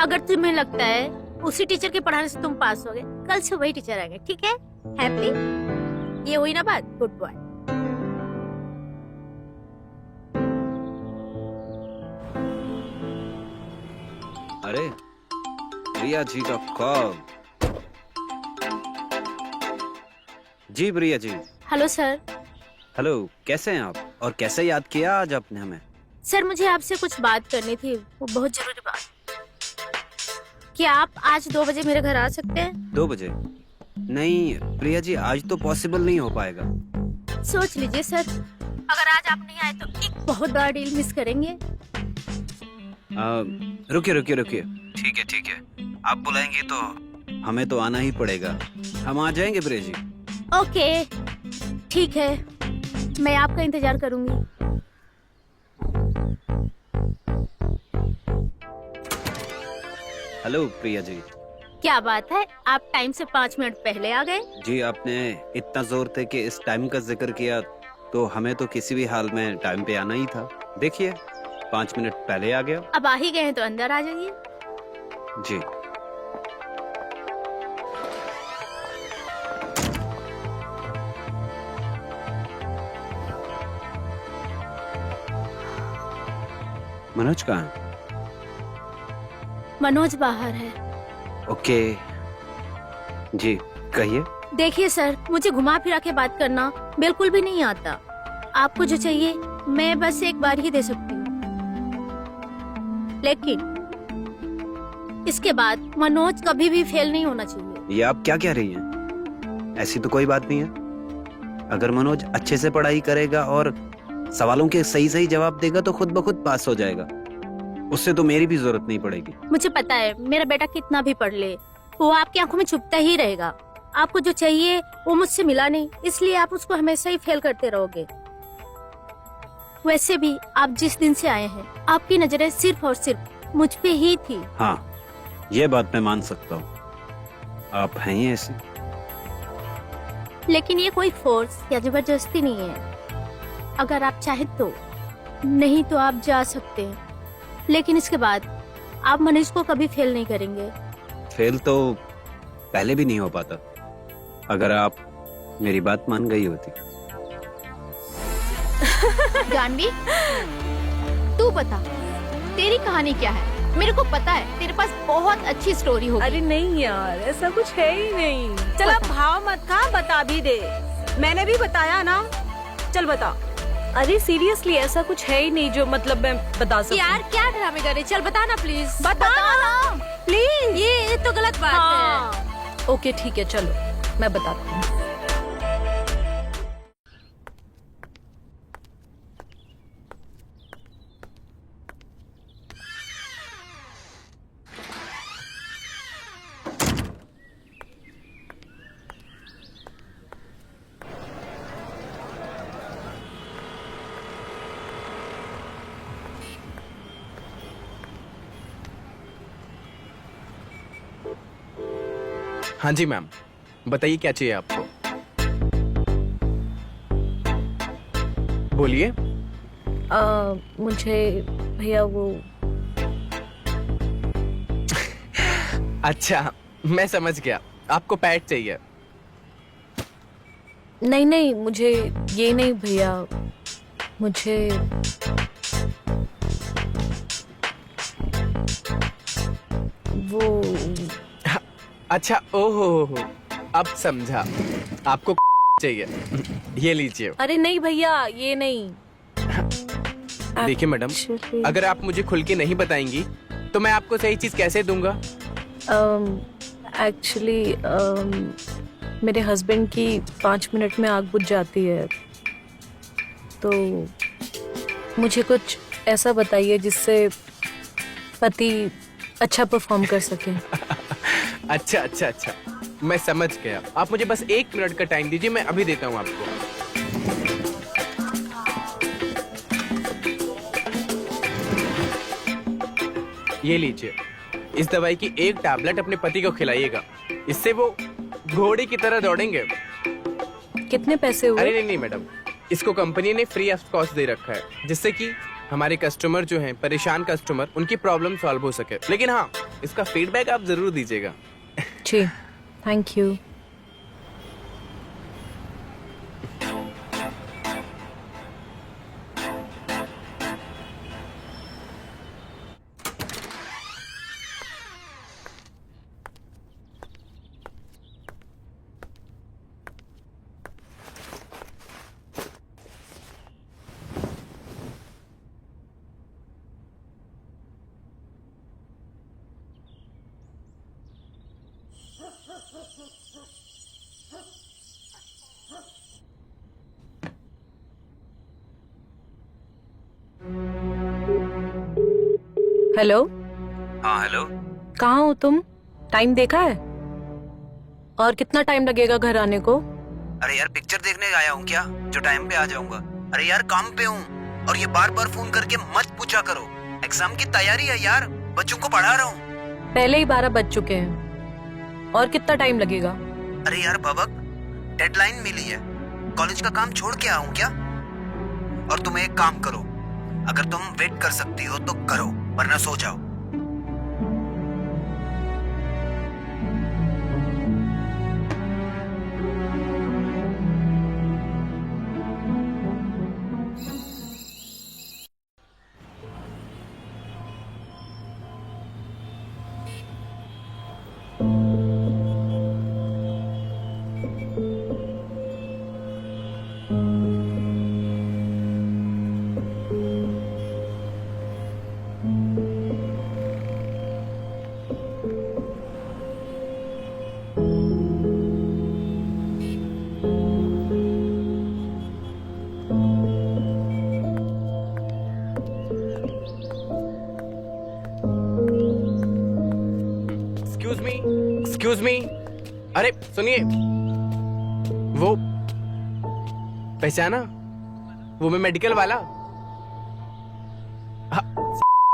अगर तुम्हें लगता है उसी टीचर के पढ़ाने से तुम पास हो गए, कल से वही टीचर आएंगे, ठीक है? हैप्पी? ये हुई ना बात? Good boy. अरे प्रिया जी का कॉल। जी Priya ji. Hello sir. Hello, कैसे हैं आप और कैसे याद किया आज आपने हमें? सर मुझे आपसे कुछ बात करनी थी, वो बहुत जरूरी बात। क्या आप आज 2 बजे मेरे घर आ सकते हैं? 2 बजे? नहीं प्रिया जी, आज तो पॉसिबल नहीं हो पाएगा। सोच लीजिए सर, अगर आज आप नहीं आए तो एक बहुत बड़ा डील मिस करेंगे। रुकिए रुकिए रुकिए, ठीक है, आप बुलाएंगे तो हमें तो आना ही पड़ेगा। हम आ जाएंगे प्रिया जी। ओके ठीक है, मैं आपका इंतजार करूंगी। हेलो प्रिया जी। क्या बात है, आप टाइम से 5 मिनट पहले आ गए। जी आपने इतना जोर थे कि इस टाइम का जिक्र किया तो हमें तो किसी भी हाल में टाइम पे आना ही था। देखिए 5 मिनट पहले आ गया। अब आ ही गए हैं तो अंदर आ जाइए। जी मनोज कहाँ है? मनोज बाहर है। ओके जी, कहिए। देखिए सर, मुझे घुमा फिरा के बात करना बिल्कुल भी नहीं आता। आपको जो चाहिए मैं बस एक बार ही दे सकती हूँ, लेकिन इसके बाद मनोज कभी भी फेल नहीं होना चाहिए। ये आप क्या कह रही हैं? ऐसी तो कोई बात नहीं है। अगर मनोज अच्छे से पढ़ाई करेगा और सवालों के सही सही जवाब देगा तो खुद ब खुद पास हो जाएगा। उससे तो मेरी भी जरूरत नहीं पड़ेगी। मुझे पता है मेरा बेटा कितना भी पढ़ ले वो आपकी आंखों में छुपता ही रहेगा। आपको जो चाहिए वो मुझसे मिला नहीं, इसलिए आप उसको हमेशा ही फेल करते रहोगे। वैसे भी आप जिस दिन से आए हैं आपकी नजरें सिर्फ और सिर्फ मुझ पे ही थी। हाँ, ये बात मैं मान सकता हूँ, आप हैं ही ऐसी। लेकिन ये कोई फोर्स या जबरदस्ती नहीं है। अगर आप चाहे तो, नहीं तो आप जा सकते हैं, लेकिन इसके बाद आप मनोज को कभी फेल नहीं करेंगे। फेल तो पहले भी नहीं हो पाता अगर आप मेरी बात मान गई होती। जानवी, तू बता तेरी कहानी क्या है? मेरे को पता है तेरे पास बहुत अच्छी स्टोरी होगी। अरे नहीं यार, ऐसा कुछ है ही नहीं। चल अब भाव मत खा, बता भी दे। मैंने भी बताया ना, चल बता। अरे सीरियसली ऐसा कुछ है ही नहीं जो मतलब मैं बता सकूं। यार क्या ड्रामे कर रहे? चल बता ना प्लीज। बता ना प्लीज। ये तो गलत बात है। ओके ठीक है, चलो मैं बताती हूँ। हाँ जी मैम, बताइए क्या चाहिए आपको। बोलिए। मुझे भैया वो अच्छा, मैं समझ गया, आपको पैड चाहिए। नहीं, मुझे ये नहीं भैया, मुझे वो अच्छा, ओहो हो, अब समझा, आपको चाहिए। ये लीजिए। अरे नहीं भैया, ये नहीं। देखिए मैडम, अगर आप मुझे खुल के नहीं बताएंगी तो मैं आपको सही चीज कैसे दूंगा। एक्चुअली मेरे हस्बैंड की 5 मिनट में आग बुझ जाती है, तो मुझे कुछ ऐसा बताइए जिससे पति अच्छा परफॉर्म कर सके। अच्छा, मैं समझ गया। आप मुझे बस 1 मिनट का टाइम दीजिए, मैं अभी देता हूँ आपको। ये लीजिए, इस दवाई की 1 टैबलेट अपने पति को खिलाइएगा, इससे वो घोड़े की तरह दौड़ेंगे। कितने पैसे हुए? अरे नहीं मैडम, इसको कंपनी ने फ्री ऑफ कॉस्ट दे रखा है, जिससे कि हमारे कस्टमर जो हैं, परेशान कस्टमर, उनकी प्रॉब्लम सॉल्व हो सके। लेकिन हाँ, इसका फीडबैक आप जरूर दीजिएगा। जी, थैंक यू। हेलो। हाँ हेलो। कहाँ हो तुम? टाइम देखा है? और कितना टाइम लगेगा घर आने को? अरे यार पिक्चर देखने आया हूँ क्या, जो टाइम पे आ जाऊंगा। अरे यार काम पे हूँ, और ये बार बार फोन करके मत पूछा करो, एग्जाम की तैयारी है यार, बच्चों को पढ़ा रहा हूँ। पहले ही 12 बज चुके हैं, और कितना टाइम लगेगा? अरे यार बबक, डेडलाइन मिली है, कॉलेज का काम छोड़ के आऊँ क्या? और तुम एक काम करो, अगर तुम वेट कर सकती हो तो करो, वरना सो जाओ। एक्सक्यूज मी, अरे सुनिए, वो पहचाना, वो मैं मेडिकल वाला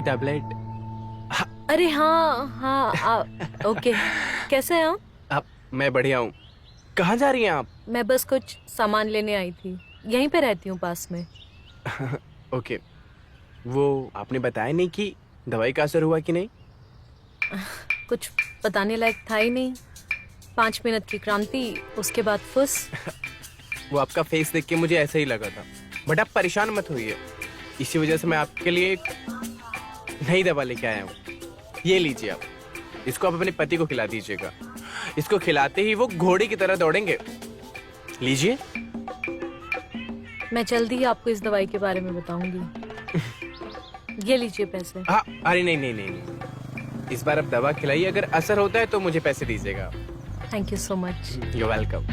टैबलेट। अरे हाँ, ओके। कैसे हैं आप? मैं बढ़िया हूँ। कहाँ जा रही हैं आप? मैं बस कुछ सामान लेने आई थी, यहीं पे रहती हूँ पास में। ओके, वो आपने बताया नहीं कि दवाई का असर हुआ कि नहीं? कुछ बताने लायक था ही नहीं। 5 मिनट की क्रांति, उसके बाद फुस। वो आपका फेस देख के मुझे ऐसा ही लगा था, बट आप परेशान मत होइए, इसी वजह से मैं आपके लिए एक नई दवा लेके आया हूँ। ये लीजिए आप, इसको आप अपने पति को खिला दीजिएगा। इसको खिलाते ही वो घोड़े की तरह दौड़ेंगे। लीजिए। मैं जल्दी ही आपको इस दवाई के बारे में बताऊंगी। ये लीजिए पैसे। हाँ, अरे नहीं, इस बार आप दवा खिलाइए, अगर असर होता है तो मुझे पैसे दीजिएगा। Thank you so much. You welcome.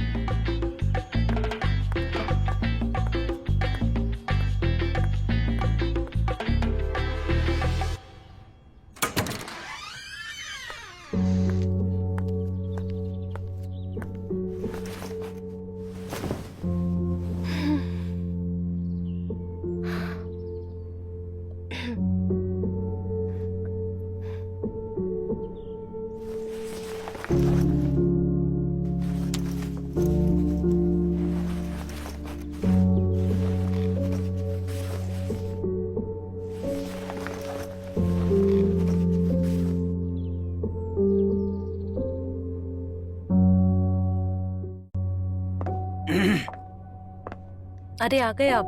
अरे आ गए आप?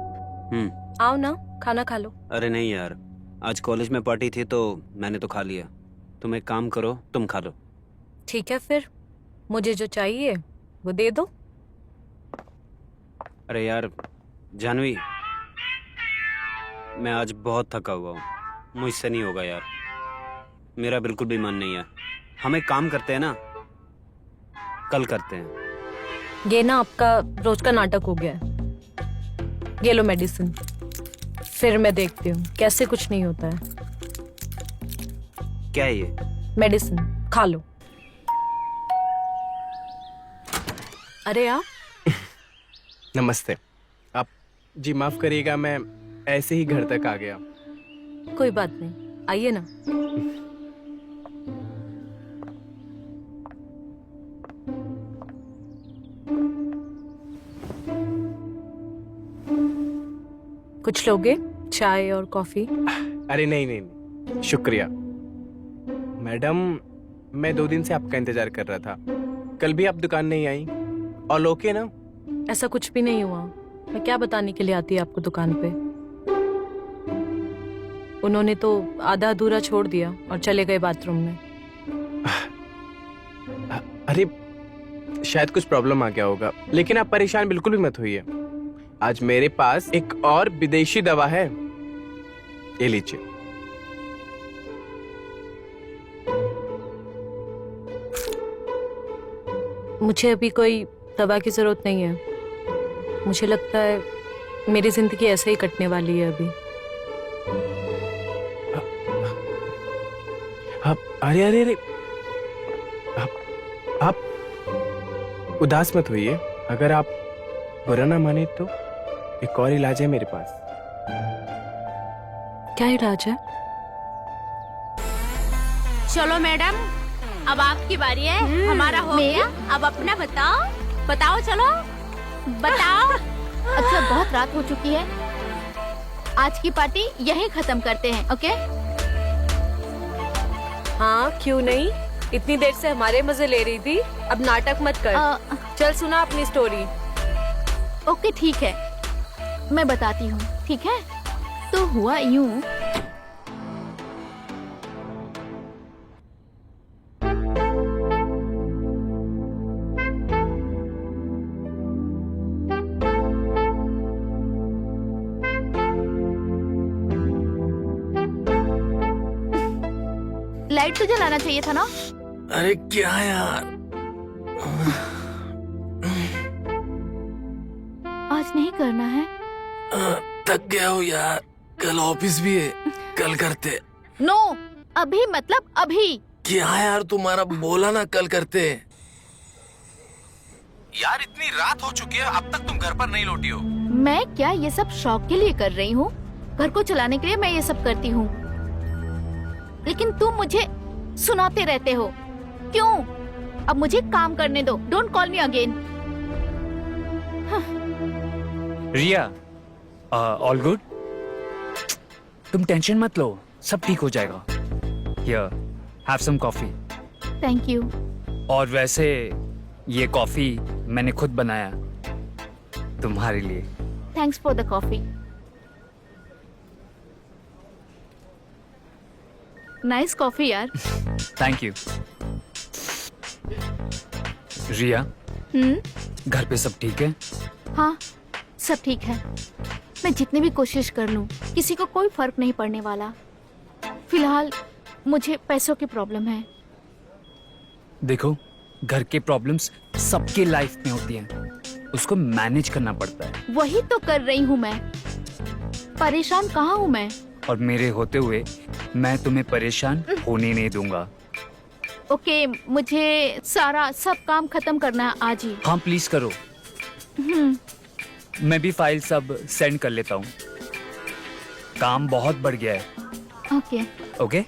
आओ ना, खाना खा लो। अरे नहीं यार, आज कॉलेज में पार्टी थी तो मैंने तो खा लिया। तुम एक काम करो, तुम खा लो। ठीक है फिर, मुझे जो चाहिए वो दे दो। अरे यार जानवी, मैं आज बहुत थका हुआ हूँ, मुझसे नहीं होगा यार, मेरा बिल्कुल भी मन नहीं है। हम एक काम करते हैं ना, कल करते हैं। ये ना आपका रोज का नाटक हो गया है। ये लो मेडिसिन, फिर मैं देखती हूँ कैसे कुछ नहीं होता है। क्या है ये? मेडिसिन खा लो। अरे आप नमस्ते। आप जी माफ करिएगा, मैं ऐसे ही घर तक आ गया। कोई बात नहीं, आइए ना। कुछ लोगे चाय और कॉफी? अरे नहीं नहीं नहीं, शुक्रिया मैडम। मैं 2 दिन से आपका इंतजार कर रहा था। कल भी आप दुकान नहीं आई। ऑल ओके ना? ऐसा कुछ भी नहीं हुआ। मैं क्या बताने के लिए आती है आपको दुकान पे? उन्होंने तो आधा अधूरा छोड़ दिया और चले गए बाथरूम में। अरे शायद कुछ प्रॉब्लम आ गया होगा, लेकिन आप परेशान बिल्कुल भी मत होइए। आज मेरे पास एक और विदेशी दवा है, ये लीजिए। मुझे अभी कोई दवा की जरूरत नहीं है। मुझे लगता है मेरी जिंदगी ऐसे ही कटने वाली है अभी। अरे अरे अरे, आप उदास मत होइए। अगर आप बुरा ना माने तो एक और इलाज है मेरे पास। क्या इलाज है? चलो मैडम, अब आपकी बारी है। हमारा हो गया, अब अपना बताओ। बताओ, चलो बताओ। अच्छा, बहुत रात हो चुकी है, आज की पार्टी यहीं खत्म करते हैं, ओके? हाँ क्यों नहीं, इतनी देर से हमारे मजे ले रही थी, अब नाटक मत कर। चल सुना अपनी स्टोरी। ओके ठीक है, मैं बताती हूँ, ठीक है? तो हुआ यूं, लाइट तो जलाना चाहिए था ना? अरे क्या यार, आज नहीं करना है? थक गया हूँ यार, कल ऑफिस भी है, कल करते। नो, अभी मतलब अभी। क्या यार, तुम्हारा बोला ना कल करते। यार इतनी रात हो चुकी है, अब तक तुम घर पर नहीं लौटी हो। मैं क्या ये सब शौक के लिए कर रही हूँ? घर को चलाने के लिए मैं ये सब करती हूँ, लेकिन तुम मुझे सुनाते रहते हो। क्यों? अब मुझे काम करने दो। Don't call me again. Riya, all good? तुम टेंशन मत लो, सब ठीक हो जाएगा। Here, have some coffee. Thank you. और वैसे ये कॉफी मैंने खुद बनाया तुम्हारे लिए। Thanks for the coffee. Nice coffee यार। Thank you. रिया, घर पे सब ठीक है? हाँ, सब ठीक है। मैं जितनी भी कोशिश कर लूं, किसी को कोई फर्क नहीं पड़ने वाला। फिलहाल मुझे पैसों की प्रॉब्लम है। देखो, घर के प्रॉब्लम्स सबके लाइफ में होती हैं, उसको मैनेज करना पड़ता है। वही तो कर रही हूँ मैं। परेशान कहाँ हूँ मैं? और मेरे होते हुए मैं तुम्हें परेशान होने नहीं दूंगा। ओके, मुझे सब काम खत्म करना है आज ही। हाँ प्लीज करो। मैं भी फाइल सब सेंड कर लेता हूँ, काम बहुत बढ़ गया है। Okay okay.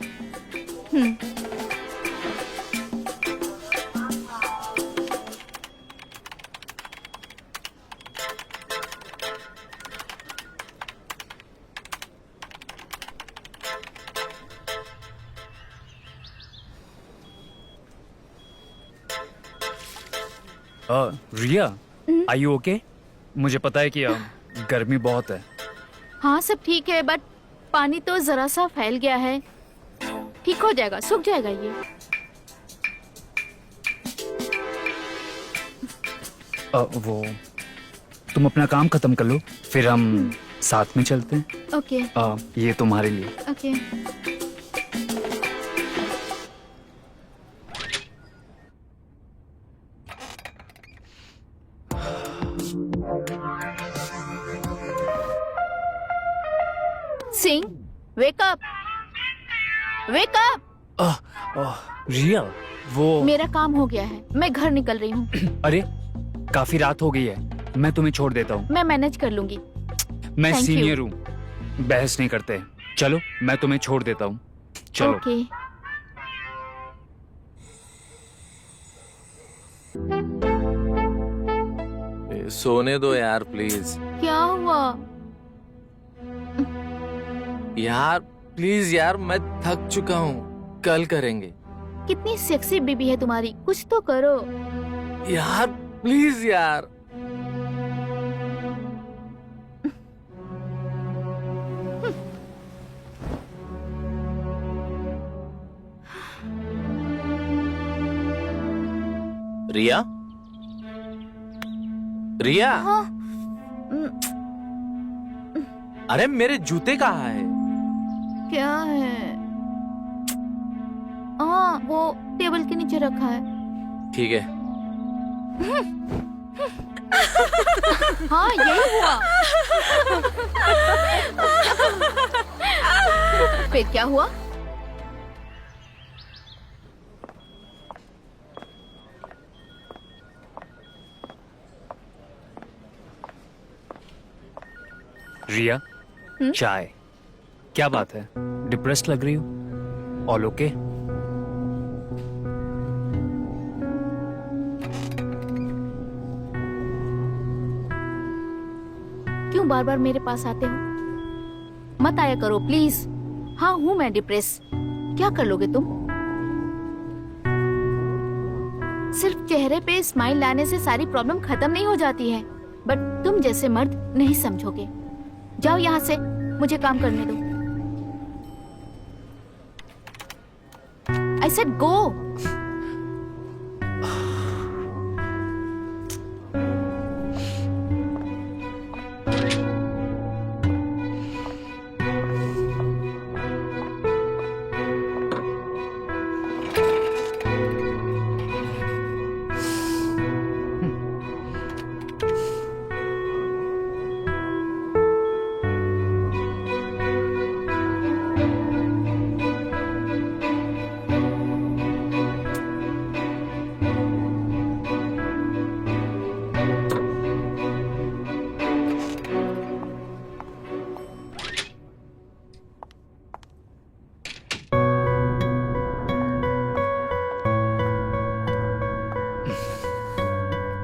Riya, are you okay? मुझे पता है कि गर्मी बहुत है। हाँ सब ठीक है, बट पानी तो जरा सा फैल गया है। ठीक हो जाएगा, सूख जाएगा ये। वो तुम अपना काम खत्म कर लो, फिर हम साथ में चलते हैं। ओके ये तुम्हारे लिए। Okay. Singh, wake up, wake up. Riya, वो मेरा काम हो गया है, मैं घर निकल रही हूँ। अरे काफी रात हो गई है, मैं तुम्हें छोड़ देता हूँ। मैं मैनेज कर लूंगी। मैं Thank सीनियर हूँ, बहस नहीं करते। चलो मैं तुम्हें छोड़ देता हूँ। चलो। ओके। सोने दो यार प्लीज। क्या हुआ? यार प्लीज यार, मैं थक चुका हूँ, कल करेंगे। कितनी सेक्सी बेबी है तुम्हारी, कुछ तो करो। यार प्लीज यार। रिया, रिया। हाँ। अरे मेरे जूते कहाँ है? क्या है? हाँ वो टेबल के नीचे रखा है। ठीक है। हाँ यही हुआ। फिर क्या हुआ? रिया, चाय। क्या बात है, डिप्रेस्ड लग रही हो? All okay? क्यों बार बार मेरे पास आते हो? मत आया करो प्लीज। हाँ हूँ मैं डिप्रेस। क्या कर लोगे तुम? सिर्फ चेहरे पे स्माइल लाने से सारी प्रॉब्लम खत्म नहीं हो जाती है, बट तुम जैसे मर्द नहीं समझोगे। जाओ यहाँ से, मुझे काम करने दो। I said go.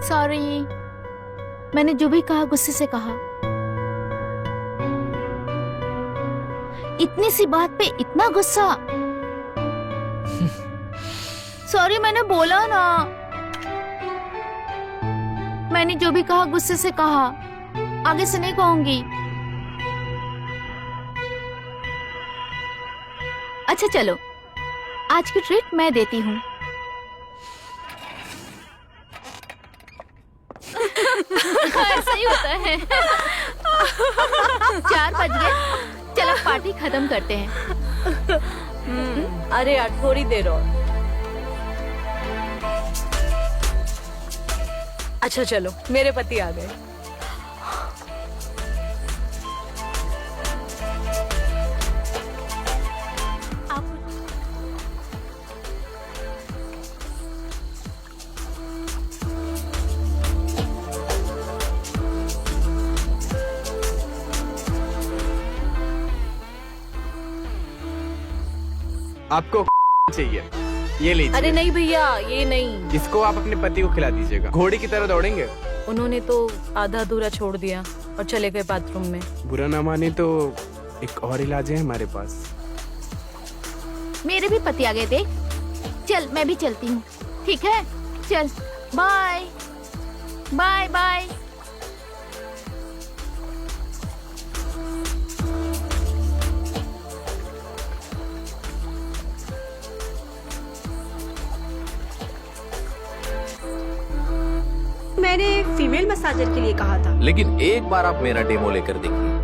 सॉरी, मैंने जो भी कहा गुस्से से कहा। इतनी सी बात पे इतना गुस्सा। सॉरी मैंने बोला ना। मैंने जो भी कहा गुस्से से कहा, आगे से नहीं कहूंगी। अच्छा चलो, आज की ट्रीट मैं देती हूँ। ऐसा ही होता है। 4 बज गए, चलो पार्टी खत्म करते हैं। अरे यार थोड़ी देर और। अच्छा चलो, मेरे पति आ गए। आपको चाहिए, ये लीजिए। अरे नहीं भैया, ये नहीं। इसको आप अपने पति को खिला दीजिएगा। घोड़े की तरह दौड़ेंगे। उन्होंने तो आधा अधूरा छोड़ दिया और चले गए बाथरूम में। बुरा ना माने तो एक और इलाज है हमारे पास। मेरे भी पति आ गए देख। चल मैं भी चलती हूँ। ठीक है, चल बाय। Bye bye. मैंने फीमेल मसाजर के लिए कहा था। लेकिन एक बार आप मेरा डेमो लेकर देखिए।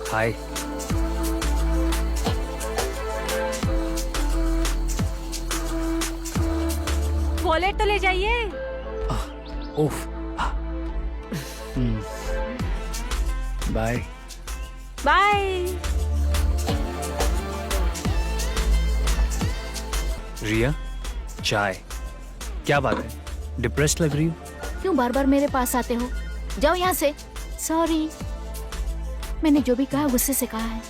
हाय। वॉलेट तो ले जाइए। ओफ। बाय। बाय। रिया, चाय। क्या बात है, डिप्रेस्ड लग रही हो? क्यों बार बार मेरे पास आते हो? जाओ यहाँ से। सॉरी, मैंने जो भी कहा गुस्से से कहा है।